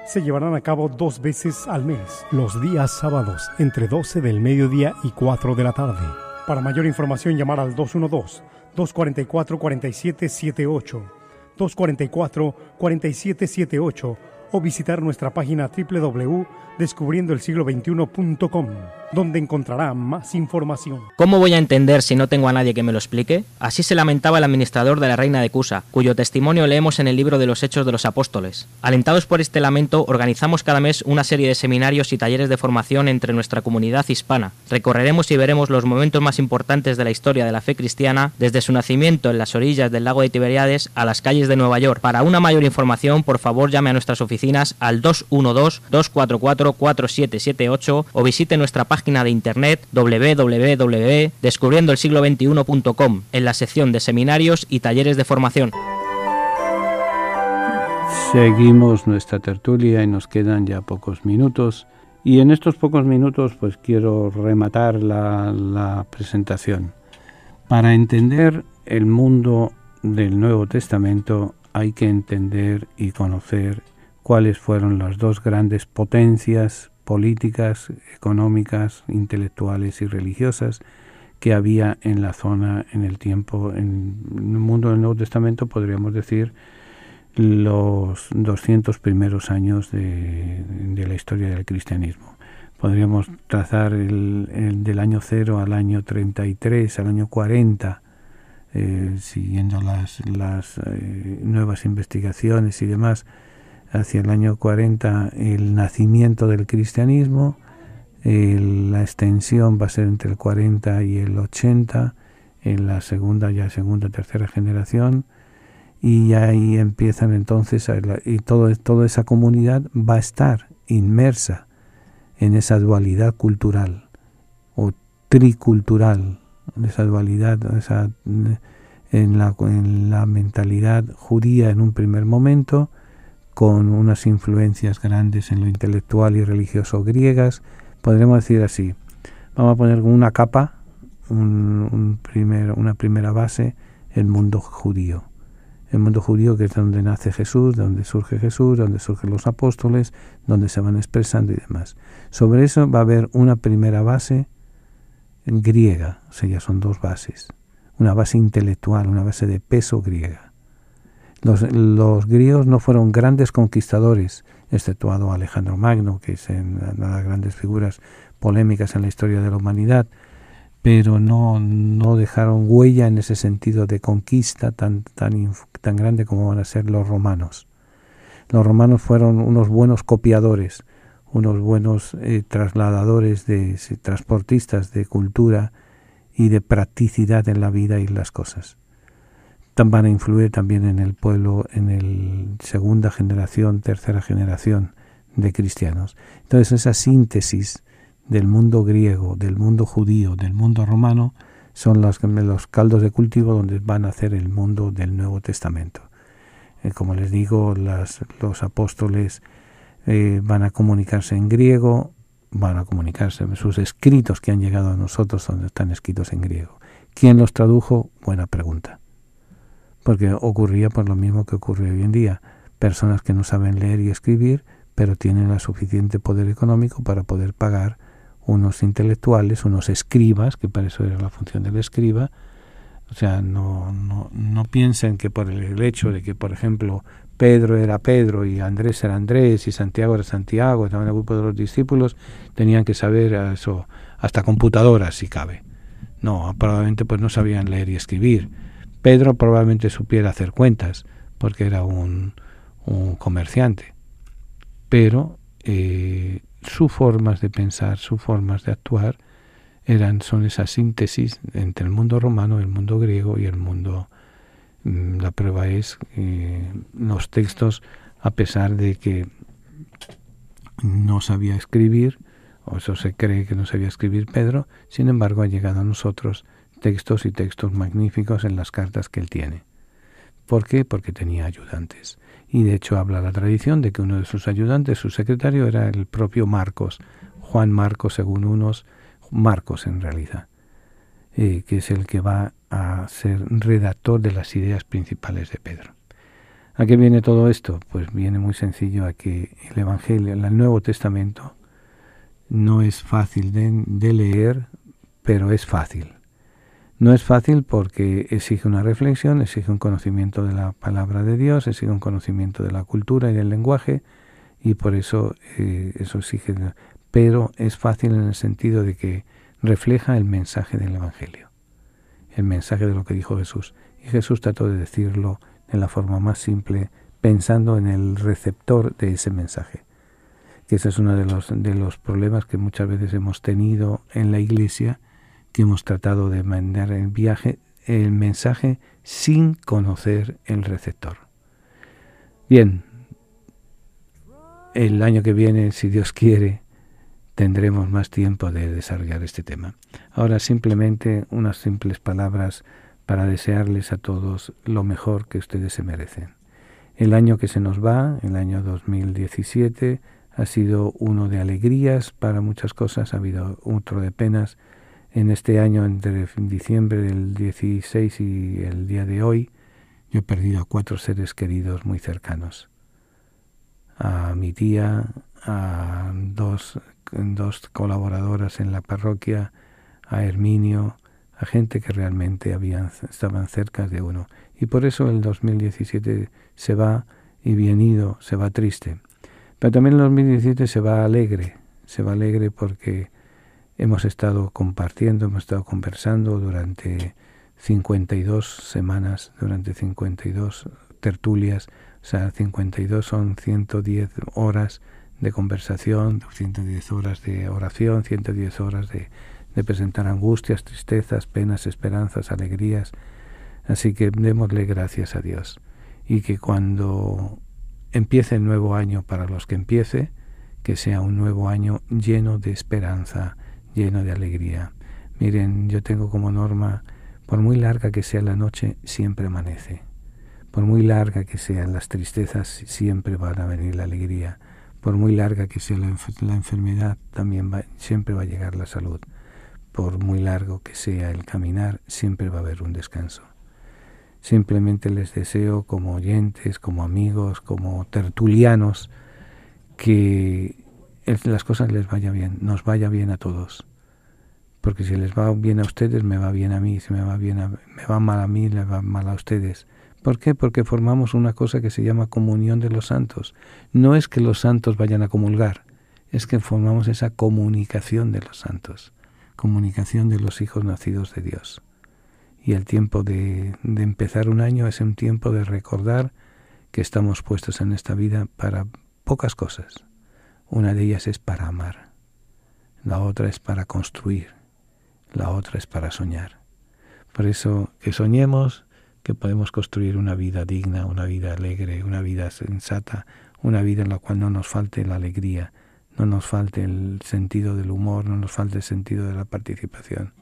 Se llevarán a cabo 2 veces al mes, los días sábados, entre 12 del mediodía y 4 de la tarde. Para mayor información, llamar al 212-244-4778, 244-4778 o visitar nuestra página www.descubriendoelsiglo21.com, donde encontrará más información. ¿Cómo voy a entender si no tengo a nadie que me lo explique? Así se lamentaba el administrador de la Reina de Cusa, cuyo testimonio leemos en el libro de los Hechos de los Apóstoles. Alentados por este lamento, organizamos cada mes una serie de seminarios y talleres de formación entre nuestra comunidad hispana. Recorreremos y veremos los momentos más importantes de la historia de la fe cristiana, desde su nacimiento en las orillas del lago de Tiberíades a las calles de Nueva York. Para una mayor información, por favor, llame a nuestras oficinas al 212-244-4778 o visite nuestra página de internet www.descubriendoelsiglo21.com en la sección de seminarios y talleres de formación. Seguimos nuestra tertulia y nos quedan ya pocos minutos. Y en estos pocos minutos pues quiero rematar la presentación. Para entender el mundo del Nuevo Testamento hay que entender y conocer cuáles fueron las 2 grandes potencias políticas, económicas, intelectuales y religiosas que había en la zona, en el tiempo, en el mundo del Nuevo Testamento, podríamos decir, los 200 primeros años de la historia del cristianismo. Podríamos trazar el del año 0 al año 33, al año 40, siguiendo las nuevas investigaciones y demás. Hacia el año 40 el nacimiento del cristianismo, la extensión va a ser entre el 40 y el 80, en la segunda, tercera generación, y ahí empiezan entonces, y toda esa comunidad va a estar inmersa en esa dualidad cultural o tricultural, esa dualidad, en la mentalidad judía en un primer momento, con unas influencias grandes en lo intelectual y religioso griegas, podremos decir así. Vamos a poner una capa, una primera base, el mundo judío. El mundo judío, que es donde nace Jesús, donde surge Jesús, donde surgen los apóstoles, donde se van expresando y demás. Sobre eso va a haber una primera base griega, o sea, ya son 2 bases. Una base intelectual, una base de peso griega. Los griegos no fueron grandes conquistadores, exceptuado Alejandro Magno, que es una de las grandes figuras polémicas en la historia de la humanidad, pero no dejaron huella en ese sentido de conquista tan grande como van a ser los romanos. Los romanos fueron unos buenos copiadores, unos buenos trasladadores, transportistas de cultura y de practicidad en la vida y las cosas. Van a influir también en el pueblo, en el segunda generación, tercera generación de cristianos. Entonces esa síntesis del mundo griego, del mundo judío, del mundo romano, son los caldos de cultivo donde van a hacer el mundo del Nuevo Testamento. Como les digo, los apóstoles van a comunicarse en griego, van a comunicarse en sus escritos que han llegado a nosotros, donde están escritos en griego. ¿Quién los tradujo? Buena pregunta. Porque ocurría por lo mismo que ocurre hoy en día. Personas que no saben leer y escribir, pero tienen el suficiente poder económico para poder pagar unos intelectuales, unos escribas, que para eso era la función del escriba. O sea, no piensen que por el hecho de que, por ejemplo, Pedro era Pedro y Andrés era Andrés y Santiago era Santiago, estaban en el grupo de los discípulos, tenían que saber eso, hasta computadoras si cabe. No, probablemente pues no sabían leer y escribir. Pedro probablemente supiera hacer cuentas, porque era un comerciante. Pero sus formas de pensar, sus formas de actuar, son esa síntesis entre el mundo romano, el mundo griego y el mundo. La prueba es los textos, a pesar de que no sabía escribir, o eso se cree que no sabía escribir Pedro, sin embargo ha llegado a nosotros textos y textos magníficos en las cartas que él tiene. ¿Por qué? Porque tenía ayudantes. Y de hecho habla la tradición de que uno de sus ayudantes, su secretario, era el propio Marcos, Juan Marcos según unos, Marcos en realidad, que es el que va a ser redactor de las ideas principales de Pedro. ¿A qué viene todo esto? Pues viene muy sencillo a que el Evangelio, el Nuevo Testamento, no es fácil de leer, pero es fácil. No es fácil porque exige una reflexión, exige un conocimiento de la palabra de Dios, exige un conocimiento de la cultura y del lenguaje, y por eso eso exige. Pero es fácil en el sentido de que refleja el mensaje del Evangelio, el mensaje de lo que dijo Jesús. Y Jesús trató de decirlo de la forma más simple, pensando en el receptor de ese mensaje. Que ese es uno de los problemas que muchas veces hemos tenido en la Iglesia, que hemos tratado de mandar el mensaje sin conocer el receptor. Bien, el año que viene, si Dios quiere, tendremos más tiempo de desarrollar este tema. Ahora simplemente unas simples palabras para desearles a todos lo mejor que ustedes se merecen. El año que se nos va, el año 2017, ha sido uno de alegrías para muchas cosas, ha habido otro de penas. En este año, entre diciembre del 16 y el día de hoy, yo he perdido a 4 seres queridos muy cercanos. A mi tía, a dos colaboradoras en la parroquia, a Herminio, a gente que realmente estaban cerca de uno. Y por eso el 2017 se va y bien ido, se va triste. Pero también el 2017 se va alegre porque hemos estado compartiendo, hemos estado conversando durante 52 semanas, durante 52 tertulias, o sea, 52 son 110 horas de conversación, 110 horas de oración, 110 horas de presentar angustias, tristezas, penas, esperanzas, alegrías. Así que démosle gracias a Dios. Y que cuando empiece el nuevo año, para los que empiece, que sea un nuevo año lleno de esperanza, lleno de alegría. Miren, yo tengo como norma, por muy larga que sea la noche, siempre amanece. Por muy larga que sean las tristezas, siempre van a venir la alegría. Por muy larga que sea la enfermedad, también siempre va a llegar la salud. Por muy largo que sea el caminar, siempre va a haber un descanso. Simplemente les deseo, como oyentes, como amigos, como tertulianos, que las cosas les vaya bien, nos vaya bien a todos. Porque si les va bien a ustedes, me va bien a mí. Si me va mal a mí, les va mal a ustedes. ¿Por qué? Porque formamos una cosa que se llama comunión de los santos. No es que los santos vayan a comulgar, es que formamos esa comunicación de los santos, comunicación de los hijos nacidos de Dios. Y el tiempo de empezar un año es un tiempo de recordar que estamos puestos en esta vida para pocas cosas. Una de ellas es para amar, la otra es para construir, la otra es para soñar. Por eso que soñemos que podemos construir una vida digna, una vida alegre, una vida sensata, una vida en la cual no nos falte la alegría, no nos falte el sentido del humor, no nos falte el sentido de la participación.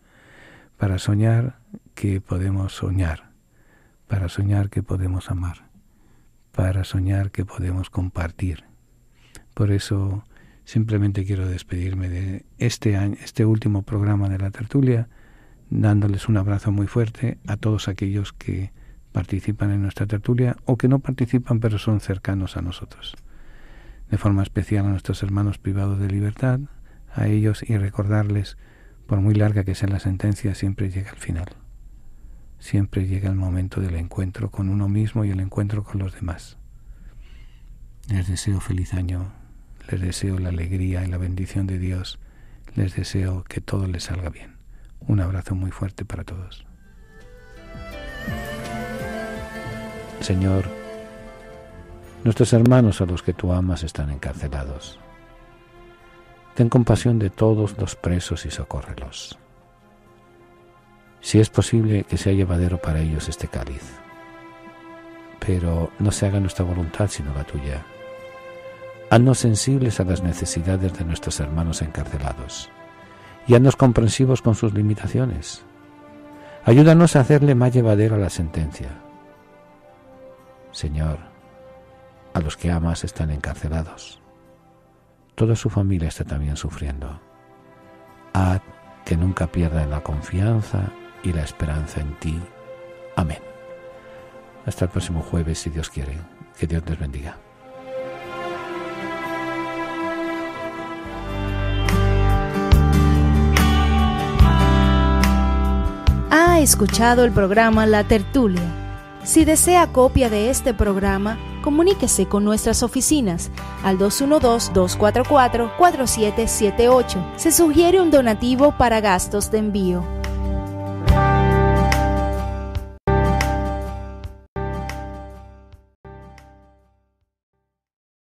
Para soñar que podemos soñar, para soñar que podemos amar, para soñar que podemos compartir. Por eso simplemente quiero despedirme de este último programa de la tertulia, dándoles un abrazo muy fuerte a todos aquellos que participan en nuestra tertulia o que no participan pero son cercanos a nosotros. De forma especial a nuestros hermanos privados de libertad, a ellos, y recordarles, por muy larga que sea la sentencia, siempre llega el final. Siempre llega el momento del encuentro con uno mismo y el encuentro con los demás. Les deseo feliz año, les deseo la alegría y la bendición de Dios, les deseo que todo les salga bien. Un abrazo muy fuerte para todos. Señor, nuestros hermanos a los que tú amas están encarcelados. Ten compasión de todos los presos y socórrelos. Si es posible, que sea llevadero para ellos este cáliz. Pero no se haga nuestra voluntad sino la tuya. Haznos sensibles a las necesidades de nuestros hermanos encarcelados y haznos comprensivos con sus limitaciones. Ayúdanos a hacerle más llevadero a la sentencia. Señor, a los que amas están encarcelados. Toda su familia está también sufriendo. Haz que nunca pierdan la confianza y la esperanza en ti. Amén. Hasta el próximo jueves, si Dios quiere. Que Dios les bendiga. Ha escuchado el programa La Tertulia. Si desea copia de este programa, comuníquese con nuestras oficinas al 212-244-4778. Se sugiere un donativo para gastos de envío.